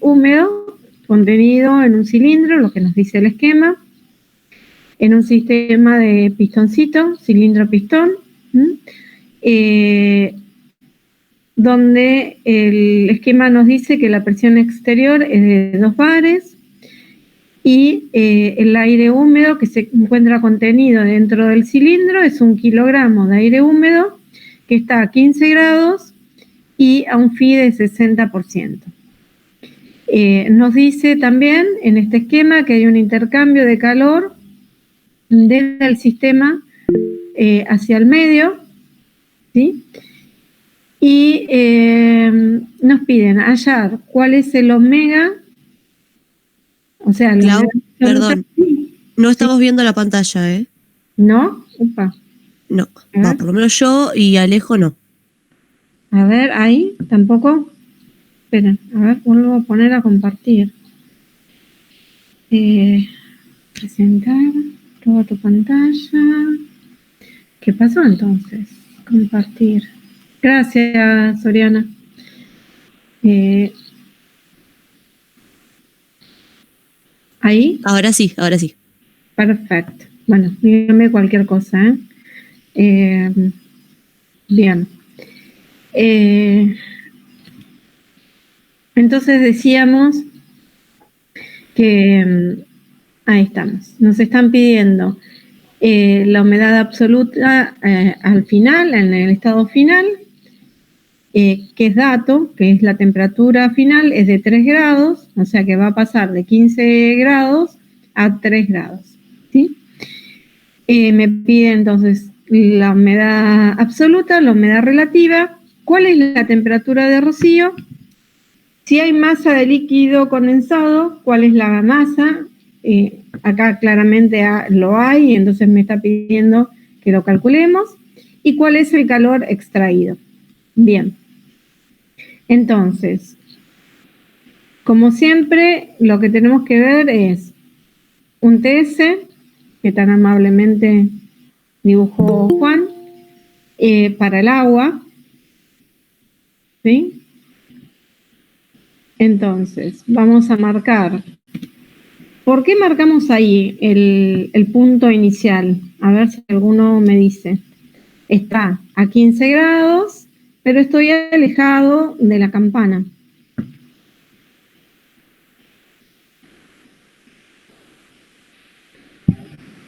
húmedo contenido en un cilindro, lo que nos dice el esquema, en un sistema de pistoncito, cilindro-pistón, donde el esquema nos dice que la presión exterior es de 2 bares y el aire húmedo que se encuentra contenido dentro del cilindro es 1 kilogramo de aire húmedo que está a 15 grados y a un phi de 60%. Nos dice también en este esquema que hay un intercambio de calor desde el sistema hacia el medio, ¿sí? Y nos piden hallar cuál es el omega, o sea, Clau, perdón, no estamos viendo la pantalla, ¿eh? ¿No? Upa. No, por lo menos yo y Alejo no. A ver, ahí, tampoco. Esperen, a ver, vuelvo a poner a compartir. Presentar, prueba tu pantalla. ¿Qué pasó entonces? Compartir. Gracias, Soriana. ¿Ahí? Ahora sí. Perfecto. Bueno, dígame cualquier cosa, bien. Entonces decíamos que ahí estamos. Nos están pidiendo la humedad absoluta al final, en el estado final, que es dato, que es la temperatura final, es de 3 grados, o sea que va a pasar de 15 grados a 3 grados, ¿sí? Me pide entonces la humedad absoluta, la humedad relativa, cuál es la temperatura de rocío, si hay masa de líquido condensado, cuál es la masa, acá claramente lo hay, entonces me está pidiendo que lo calculemos, y cuál es el calor extraído. Bien. Entonces, como siempre, lo que tenemos que ver es un TS, que tan amablemente dibujó Juan, para el agua, ¿sí? Entonces, vamos a marcar. ¿Por qué marcamos ahí el punto inicial? A ver si alguno me dice. Está a 15 grados, pero estoy alejado de la campana.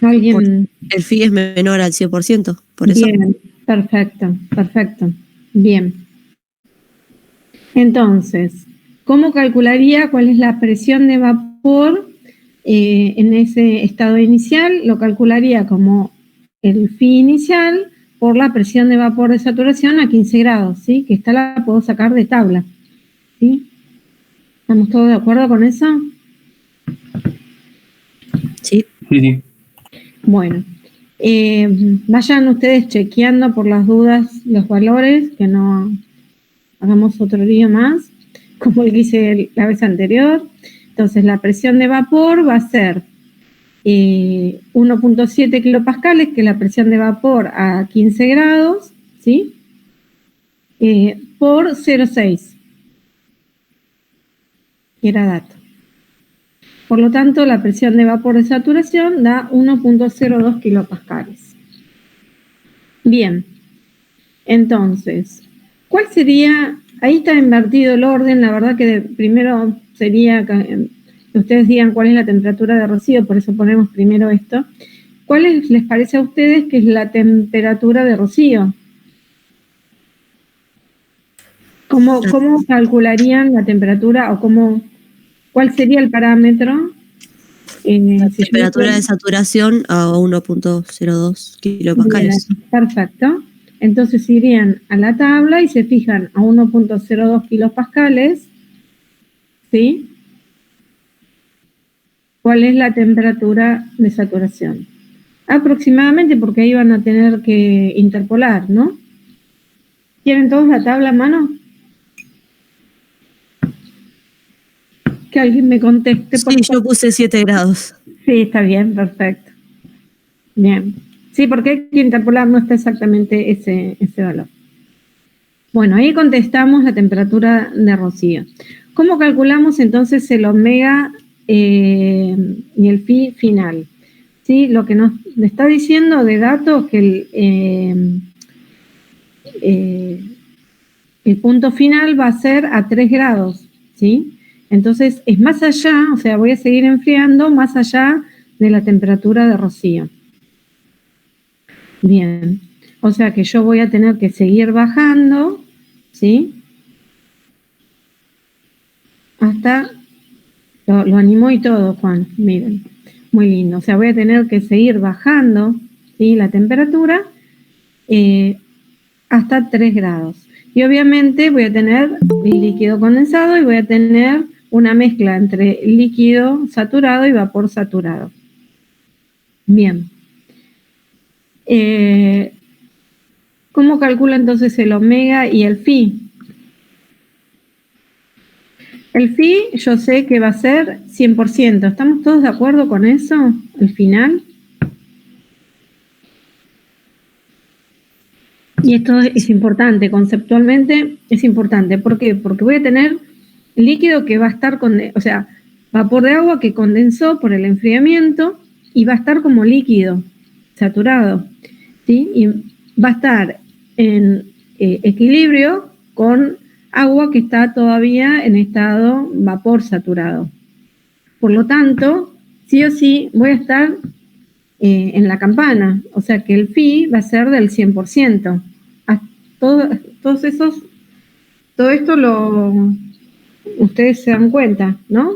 ¿Alguien? El phi es menor al 100%, por eso. Bien, perfecto. Bien. Entonces, ¿cómo calcularía cuál es la presión de vapor en ese estado inicial? Lo calcularía como el phi inicial por la presión de vapor de saturación a 15 grados, ¿sí? Que esta la puedo sacar de tabla, ¿sí? ¿Estamos todos de acuerdo con eso? Sí. Bueno, vayan ustedes chequeando por las dudas los valores, que no hagamos otro día más, como el que hice la vez anterior. Entonces, la presión de vapor va a ser 1.7 kilopascales, que es la presión de vapor a 15 grados, ¿sí? Por 0,6, que era dato. Por lo tanto, la presión de vapor de saturación da 1.02 kilopascales. Bien, entonces, ¿cuál sería? Ahí está invertido el orden, la verdad que primero sería que ustedes digan cuál es la temperatura de rocío, por eso ponemos primero esto. ¿Cuál les parece a ustedes que es la temperatura de rocío? ¿Cómo calcularían la temperatura o cuál sería el parámetro? La temperatura de saturación a 1.02 kilopascales. Bien, perfecto. Entonces irían a la tabla y se fijan a 1.02 kilopascales, ¿sí? ¿Cuál es la temperatura de saturación? Aproximadamente, porque ahí van a tener que interpolar, ¿no? ¿Quieren todos la tabla a mano? Que alguien me conteste. Sí, yo puse 7 grados. Sí, está bien, perfecto. Bien. Sí, porque hay que interpolar, no está exactamente ese valor. Bueno, ahí contestamos la temperatura de rocío. ¿Cómo calculamos entonces el omega y el phi final? ¿Sí? Lo que nos está diciendo de datos que el punto final va a ser a 3 grados, ¿sí? Entonces es más allá, o sea, voy a seguir enfriando más allá de la temperatura de rocío. Bien, o sea que yo voy a tener que seguir bajando, ¿sí? Hasta, lo animó y todo, Juan, miren, muy lindo. O sea, voy a tener que seguir bajando, ¿sí? La temperatura hasta 3 grados. Y obviamente voy a tener líquido condensado y voy a tener una mezcla entre líquido saturado y vapor saturado. Bien. ¿Cómo calcula entonces el omega y el phi? El phi yo sé que va a ser 100%. ¿Estamos todos de acuerdo con eso? El final. Y esto es importante, conceptualmente es importante. ¿Por qué? Porque voy a tener líquido que va a estar, o sea, vapor de agua que condensó por el enfriamiento y va a estar como líquido, saturado, ¿sí? Y va a estar en equilibrio con agua que está todavía en estado vapor saturado. Por lo tanto, sí o sí voy a estar en la campana, o sea que el phi va a ser del 100%. Todos esos, todo esto ustedes se dan cuenta, ¿no?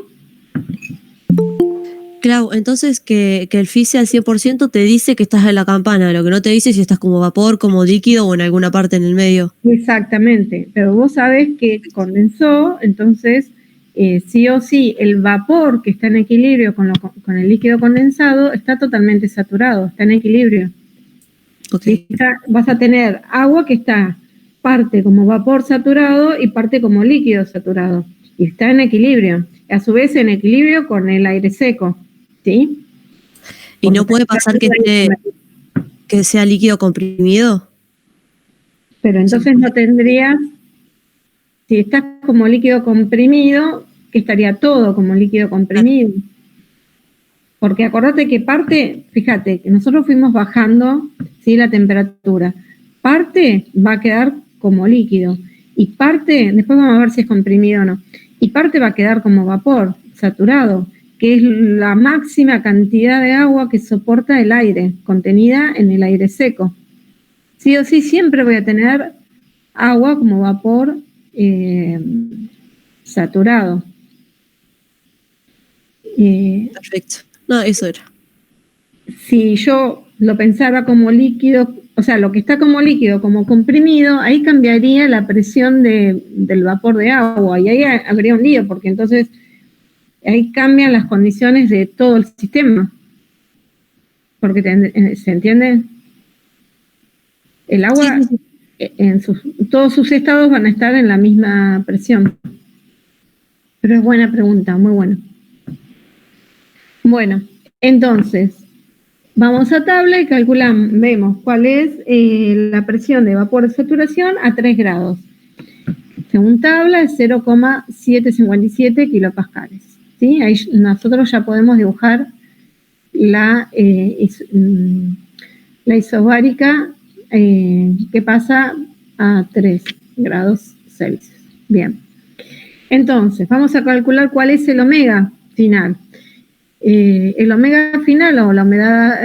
Claro, entonces que el phi sea al 100% te dice que estás en la campana, lo que no te dice si estás como vapor, como líquido o en alguna parte en el medio. Exactamente, pero vos sabés que condensó, entonces sí o sí el vapor que está en equilibrio con el líquido condensado está totalmente saturado, está en equilibrio. Okay. Vas a tener agua que está parte como vapor saturado y parte como líquido saturado. Y está en equilibrio. A su vez en equilibrio con el aire seco. ¿Sí? ¿Y no puede pasar que sea líquido comprimido? Pero entonces no tendrías, si estás como líquido comprimido, que estaría todo como líquido comprimido. Porque acordate que parte, fíjate, que nosotros fuimos bajando, ¿sí? La temperatura. Parte va a quedar como líquido y parte, después vamos a ver si es comprimido o no, y parte va a quedar como vapor saturado, que es la máxima cantidad de agua que soporta el aire, contenida en el aire seco. Sí o sí, siempre voy a tener agua como vapor saturado. Perfecto. No, eso era. Si yo lo pensara como líquido, o sea, lo que está como líquido, como comprimido, ahí cambiaría la presión del vapor de agua y ahí habría un lío, porque entonces ahí cambian las condiciones de todo el sistema. Porque ¿se entiende? El agua, Sí. todos sus estados van a estar en la misma presión. Pero es buena pregunta, muy buena. Bueno, entonces, vamos a tabla y calculamos, vemos cuál es la presión de vapor de saturación a 3 grados. Según tabla es 0,757 kilopascales. ¿Sí? Ahí nosotros ya podemos dibujar la isobárica que pasa a 3 grados Celsius. Bien. Entonces, vamos a calcular cuál es el omega final. El omega final o la humedad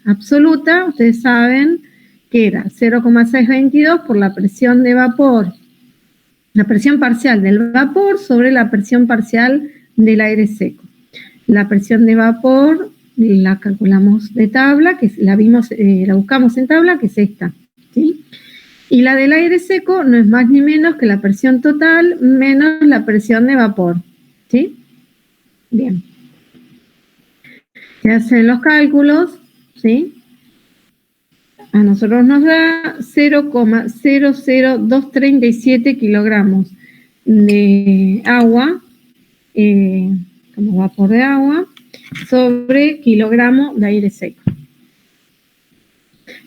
absoluta, ustedes saben que era 0,622 por la presión de vapor, la presión parcial del vapor sobre la presión parcial del aire seco. La presión de vapor la calculamos de tabla, que la buscamos en tabla, que es esta, ¿sí? Y la del aire seco no es más ni menos que la presión total menos la presión de vapor, ¿sí? Bien. Se hacen los cálculos, ¿sí? A nosotros nos da 0,00237 kilogramos de agua, como vapor de agua, sobre kilogramo de aire seco.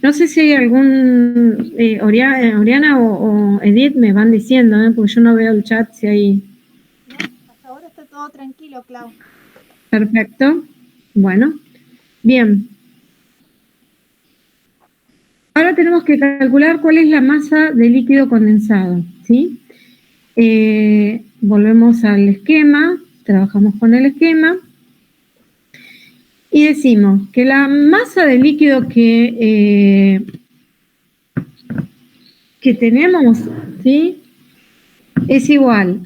No sé si hay algún, Oriana o Edith me van diciendo, porque yo no veo el chat si hay está todo tranquilo, Clau. Perfecto. Bueno, bien. Ahora tenemos que calcular cuál es la masa de líquido condensado, ¿sí? Volvemos al esquema, trabajamos con el esquema y decimos que la masa de líquido que tenemos, ¿sí?, es igual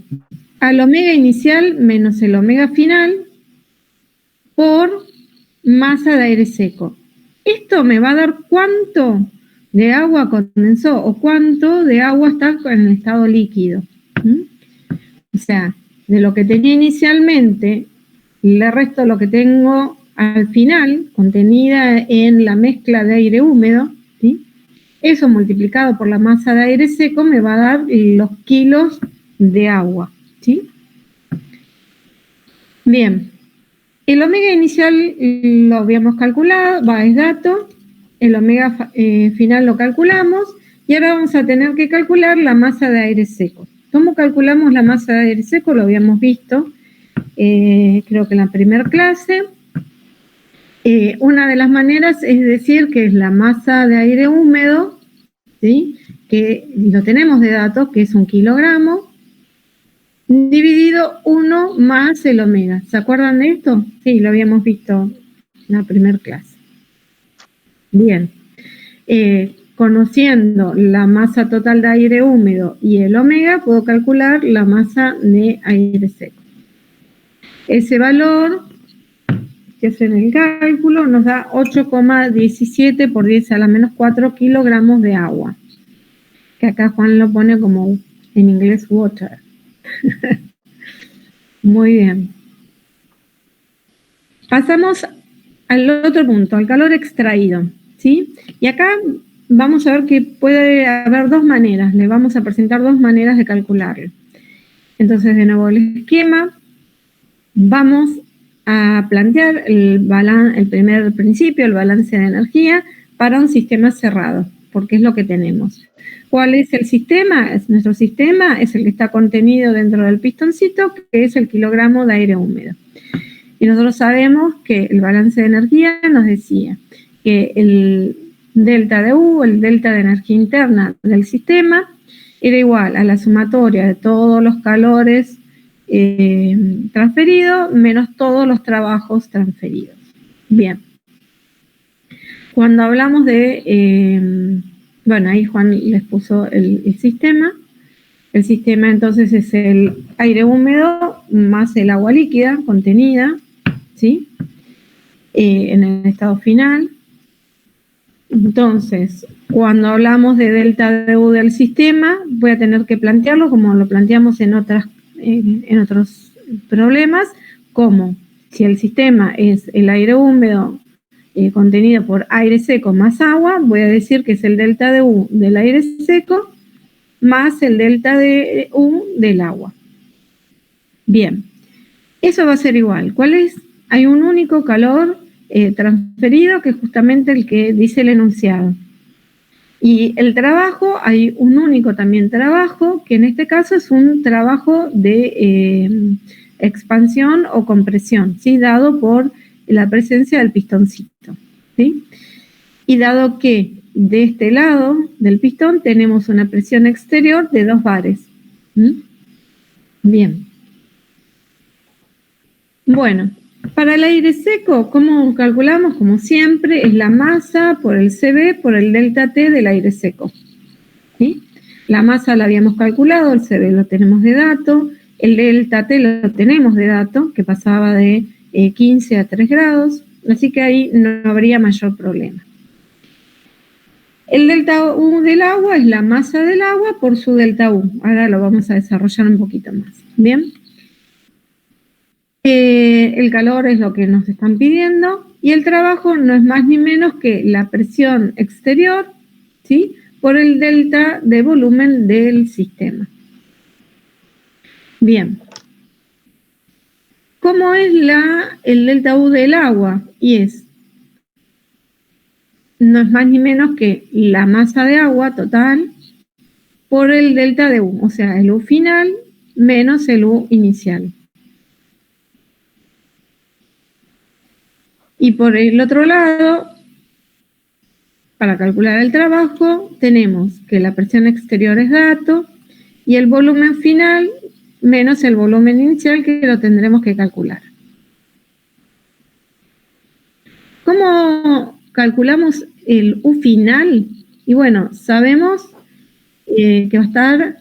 al omega inicial menos el omega final por masa de aire seco. Esto me va a dar cuánto de agua condensó o cuánto de agua está en el estado líquido. O sea, de lo que tenía inicialmente, le resto lo que tengo al final, contenida en la mezcla de aire húmedo, ¿sí? Eso multiplicado por la masa de aire seco me va a dar los kilos de agua, ¿sí? Bien, el omega inicial lo habíamos calculado, es dato, el omega final lo calculamos y ahora vamos a tener que calcular la masa de aire seco. ¿Cómo calculamos la masa de aire seco? Lo habíamos visto, creo que en la primera clase. Una de las maneras es decir que es la masa de aire húmedo, ¿sí?, que lo tenemos de datos, que es 1 kilogramo, dividido 1 más el omega. ¿Se acuerdan de esto? Sí, lo habíamos visto en la primera clase. Bien. Conociendo la masa total de aire húmedo y el omega, puedo calcular la masa de aire seco. Ese valor que hacen el cálculo nos da 8,17 por 10 a la menos 4 kilogramos de agua. Que acá Juan lo pone como en inglés water. Muy bien. Pasamos al otro punto, al calor extraído, ¿sí? Y acá vamos a ver que puede haber dos maneras, le vamos a presentar dos maneras de calcularlo. Entonces, de nuevo, el esquema, vamos a plantear el primer principio, el balance de energía, para un sistema cerrado, porque es lo que tenemos. ¿Cuál es el sistema? Nuestro sistema es el que está contenido dentro del pistoncito, que es el kilogramo de aire húmedo. Y nosotros sabemos que el balance de energía nos decía que el delta de U, el delta de energía interna del sistema, era igual a la sumatoria de todos los calores transferidos menos todos los trabajos transferidos. Bien. Cuando hablamos de, bueno, ahí Juan les puso el sistema. El sistema entonces es el aire húmedo más el agua líquida contenida, ¿sí?, en el estado final. Entonces, cuando hablamos de delta de U del sistema, voy a tener que plantearlo como lo planteamos en otros problemas, como si el sistema es el aire húmedo contenido por aire seco más agua, voy a decir que es el delta de U del aire seco más el delta de U del agua. Bien, eso va a ser igual. ¿Cuál es? Hay un único calor transferido, que es justamente el que dice el enunciado. Y el trabajo, hay un único también trabajo, que en este caso es un trabajo de expansión o compresión, ¿sí?, dado por la presencia del pistoncito, ¿sí? Y dado que de este lado del pistón tenemos una presión exterior de 2 bares. Bien. Bueno, para el aire seco, ¿cómo calculamos? Como siempre, es la masa por el CB por el delta T del aire seco, ¿sí? La masa la habíamos calculado, el CB lo tenemos de dato, el delta T lo tenemos de dato, que pasaba de 15 a 3 grados, así que ahí no habría mayor problema. El delta U del agua es la masa del agua por su delta U. Ahora lo vamos a desarrollar un poquito más. Bien. El calor es lo que nos están pidiendo y el trabajo no es más ni menos que la presión exterior, ¿sí?, por el delta de volumen del sistema. Bien. ¿Cómo es el delta U del agua? Y no es más ni menos que la masa de agua total por el delta de U, o sea, el U final menos el U inicial. Y por el otro lado, para calcular el trabajo, tenemos que la presión exterior es dato y el volumen final menos el volumen inicial, que lo tendremos que calcular. ¿Cómo calculamos el U final? Y bueno, sabemos que va a estar,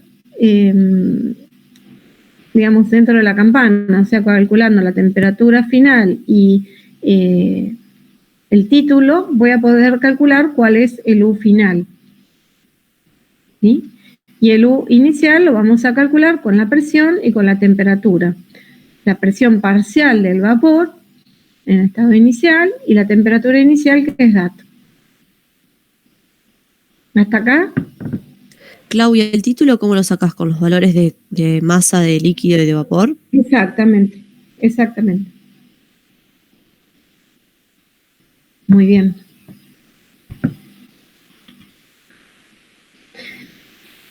digamos, dentro de la campana, o sea, calculando la temperatura final y el título, voy a poder calcular cuál es el U final. ¿Sí? Y el U inicial lo vamos a calcular con la presión y con la temperatura. La presión parcial del vapor en estado inicial y la temperatura inicial, que es dato. ¿Hasta acá? Claudia, ¿el título cómo lo sacás? ¿Con los valores de masa, de líquido y de vapor? Exactamente, exactamente. Muy bien.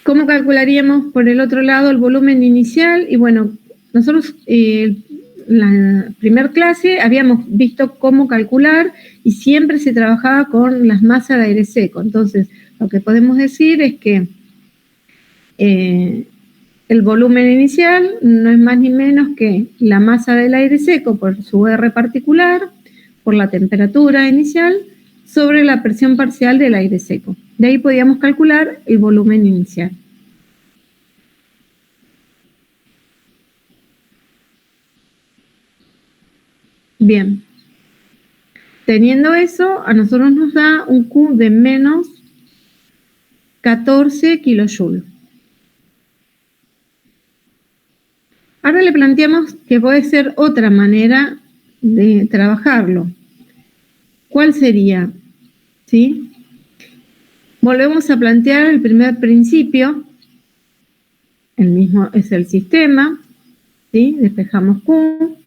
¿Cómo calcularíamos por el otro lado el volumen inicial? Y bueno, nosotros en la primer clase habíamos visto cómo calcular y siempre se trabajaba con las masas de aire seco. Entonces, lo que podemos decir es que el volumen inicial no es más ni menos que la masa del aire seco por su R particular, por la temperatura inicial, sobre la presión parcial del aire seco. De ahí podíamos calcular el volumen inicial. Bien. Teniendo eso, a nosotros nos da un Q de menos 14 kilojoules. Ahora le planteamos que puede ser otra manera de trabajarlo. ¿Cuál sería? ¿Sí? Volvemos a plantear el primer principio. El mismo es el sistema. ¿Sí? Despejamos Q.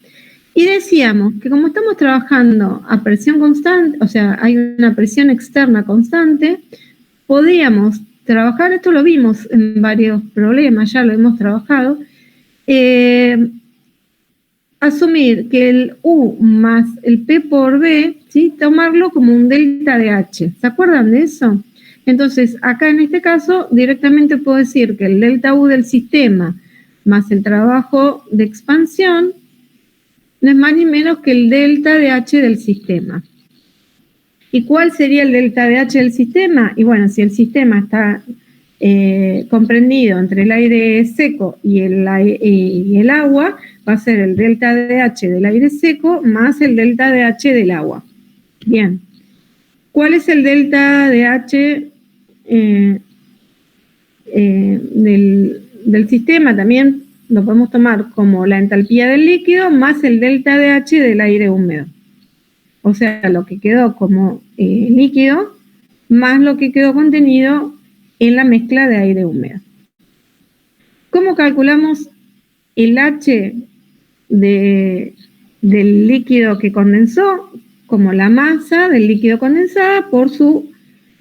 Y decíamos que como estamos trabajando a presión constante, o sea, hay una presión externa constante, podíamos trabajar, esto lo vimos en varios problemas, ya lo hemos trabajado, asumir que el U más el P por B, ¿sí? Tomarlo como un delta de H. ¿Se acuerdan de eso? Entonces, acá en este caso, directamente puedo decir que el delta U del sistema más el trabajo de expansión no es más ni menos que el delta de H del sistema. ¿Y cuál sería el delta de H del sistema? Y bueno, si el sistema está comprendido entre el aire seco y el agua, va a ser el delta de H del aire seco más el delta de H del agua. Bien. ¿Cuál es el delta de H del sistema? También lo podemos tomar como la entalpía del líquido más el delta de H del aire húmedo. O sea, lo que quedó como líquido más lo que quedó contenido en la mezcla de aire húmedo. ¿Cómo calculamos el H del líquido que condensó? Como la masa del líquido condensada por su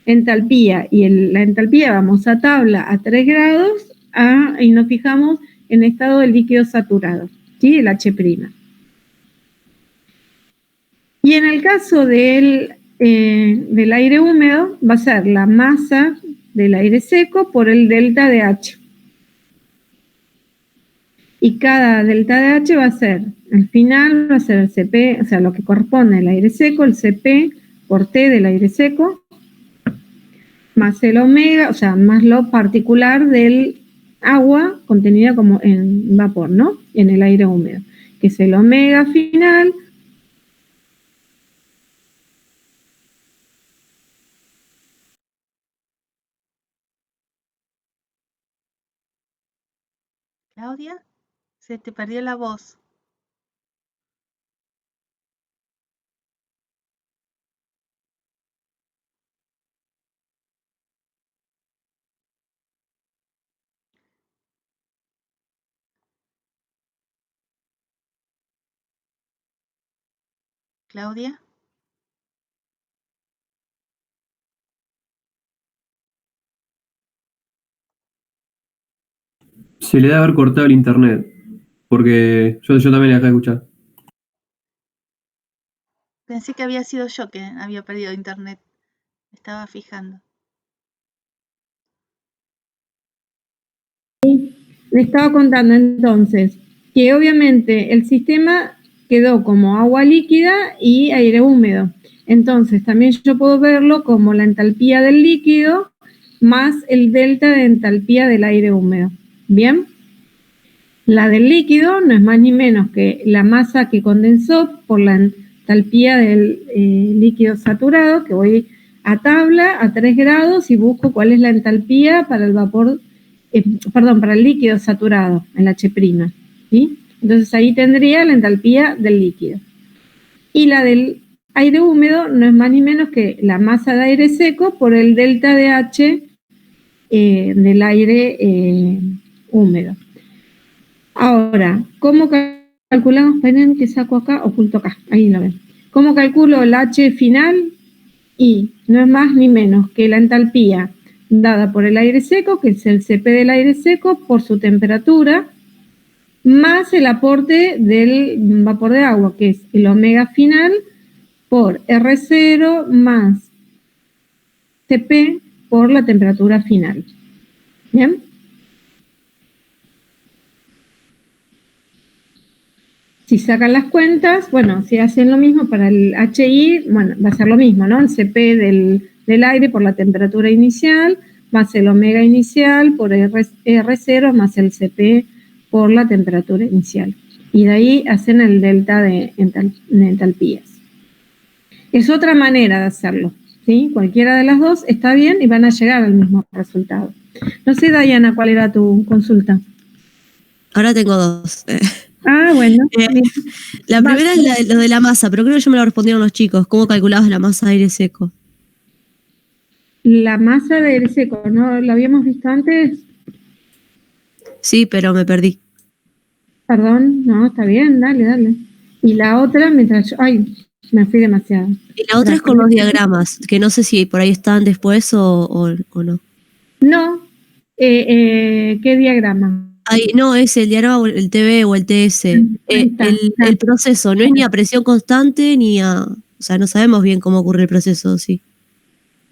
entalpía. Y la entalpía vamos a tabla a 3 grados y nos fijamos en estado del líquido saturado, ¿sí? El H'. Y en el caso del aire húmedo va a ser la masa del aire seco por el delta de H. Y cada delta de H va a ser, al final va a ser el Cp, o sea, lo que corresponde al aire seco, el Cp por T del aire seco, más el omega, o sea, más lo particular del agua contenida como en vapor, ¿no? En el aire húmedo, que es el omega final. Claudia, se te perdió la voz. Claudia. Se le debe haber cortado el internet, porque yo también la dejé de escuchar. Pensé que había sido yo que había perdido internet. Me estaba fijando. Le estaba contando entonces que obviamente el sistema quedó como agua líquida y aire húmedo. Entonces también yo puedo verlo como la entalpía del líquido más el delta de entalpía del aire húmedo. ¿Bien? La del líquido no es más ni menos que la masa que condensó por la entalpía del líquido saturado, que voy a tabla a 3 grados y busco cuál es la entalpía para el vapor, para el líquido saturado, el H', ¿sí? Entonces ahí tendría la entalpía del líquido. Y la del aire húmedo no es más ni menos que la masa de aire seco por el delta de H del aire húmedo. Ahora, ¿cómo calculamos? Esperen que saco acá, oculto acá, ahí lo ven. ¿Cómo calculo el H final? Y no es más ni menos que la entalpía dada por el aire seco, que es el Cp del aire seco, por su temperatura, más el aporte del vapor de agua, que es el omega final, por R0 más Cp por la temperatura final. ¿Bien? Si sacan las cuentas, bueno, si hacen lo mismo para el HI, bueno, va a ser lo mismo, ¿no? El Cp del aire por la temperatura inicial, más el omega inicial por R0 más el Cp por la temperatura inicial. Y de ahí hacen el delta de entalpías. Es otra manera de hacerlo, ¿sí? Cualquiera de las dos está bien y van a llegar al mismo resultado. No sé, Dayana, ¿cuál era tu consulta? Ahora tengo dos. Ah, bueno. La primera es lo de la masa, pero creo que yo me lo respondieron los chicos. ¿Cómo calculabas la masa de aire seco? La masa de aire seco, ¿no? ¿Lo habíamos visto antes? Sí, pero me perdí. Perdón, no, está bien, dale. Y la otra, mientras yo... Ay, me fui demasiado. Y la otra es con los diagramas, que no sé si por ahí están después o no. No. ¿Qué diagrama? No, es el diagrama, el TB o el TS. El proceso no es ni a presión constante ni a... O sea, no sabemos bien cómo ocurre el proceso, sí.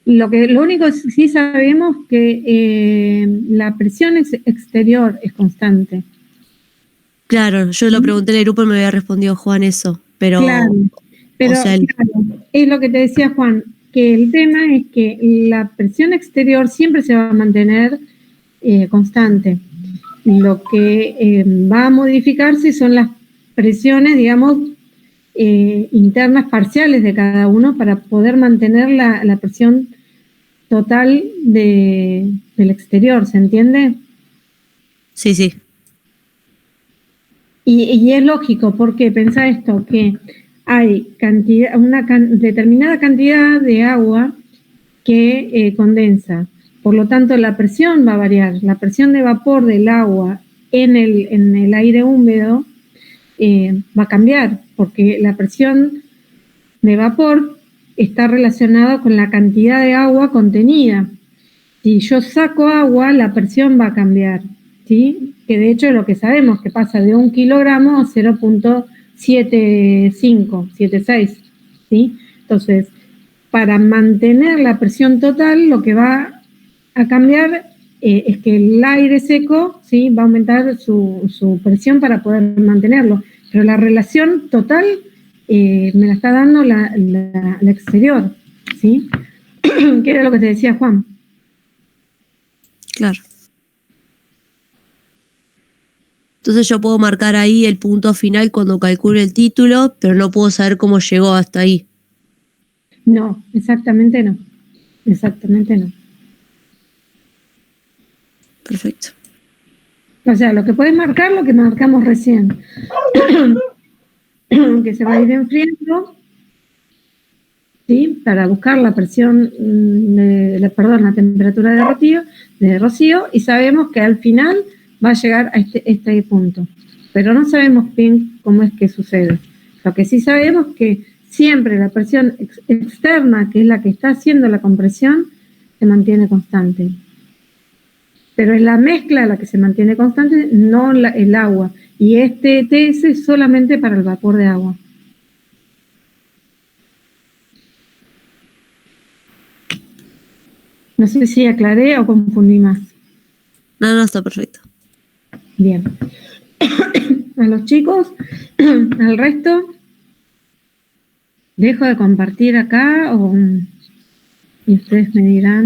Lo único que sí sabemos que la presión exterior es constante. Claro, yo lo pregunté en el grupo y me había respondido Juan eso, pero... Claro, pero o sea, claro, es lo que te decía Juan, que el tema es que la presión exterior siempre se va a mantener constante. Lo que va a modificarse son las presiones, digamos, internas parciales de cada uno para poder mantener la presión total del exterior, ¿se entiende? Sí, sí. Y es lógico, porque pensá esto, que hay una determinada cantidad de agua que condensa. Por lo tanto, la presión va a variar. La presión de vapor del agua en el aire húmedo va a cambiar, porque la presión de vapor está relacionada con la cantidad de agua contenida. Si yo saco agua, la presión va a cambiar, ¿sí? Que de hecho es lo que sabemos, que pasa de 1 kilogramo a 0.75, 76, ¿sí? Entonces, para mantener la presión total, lo que va a cambiar es que el aire seco, ¿sí? Va a aumentar su presión para poder mantenerlo. Pero la relación total me la está dando la exterior, ¿sí? Que era lo que te decía Juan. Claro. Entonces yo puedo marcar ahí el punto final cuando calcule el título, pero no puedo saber cómo llegó hasta ahí. No, exactamente no. Exactamente no. Perfecto. O sea, lo que puedes marcar, lo que marcamos recién. Que se va a ir enfriando, ¿sí? Para buscar la presión, la temperatura de rocío, y sabemos que al final va a llegar a este punto. Pero no sabemos bien cómo es que sucede. Lo que sí sabemos es que siempre la presión externa, que es la que está haciendo la compresión, se mantiene constante. Pero es la mezcla la que se mantiene constante, no el agua. Y este TS es solamente para el vapor de agua. No sé si aclaré o confundí más. No, está perfecto. Bien. A los chicos, al resto, dejo de compartir acá y ustedes me dirán.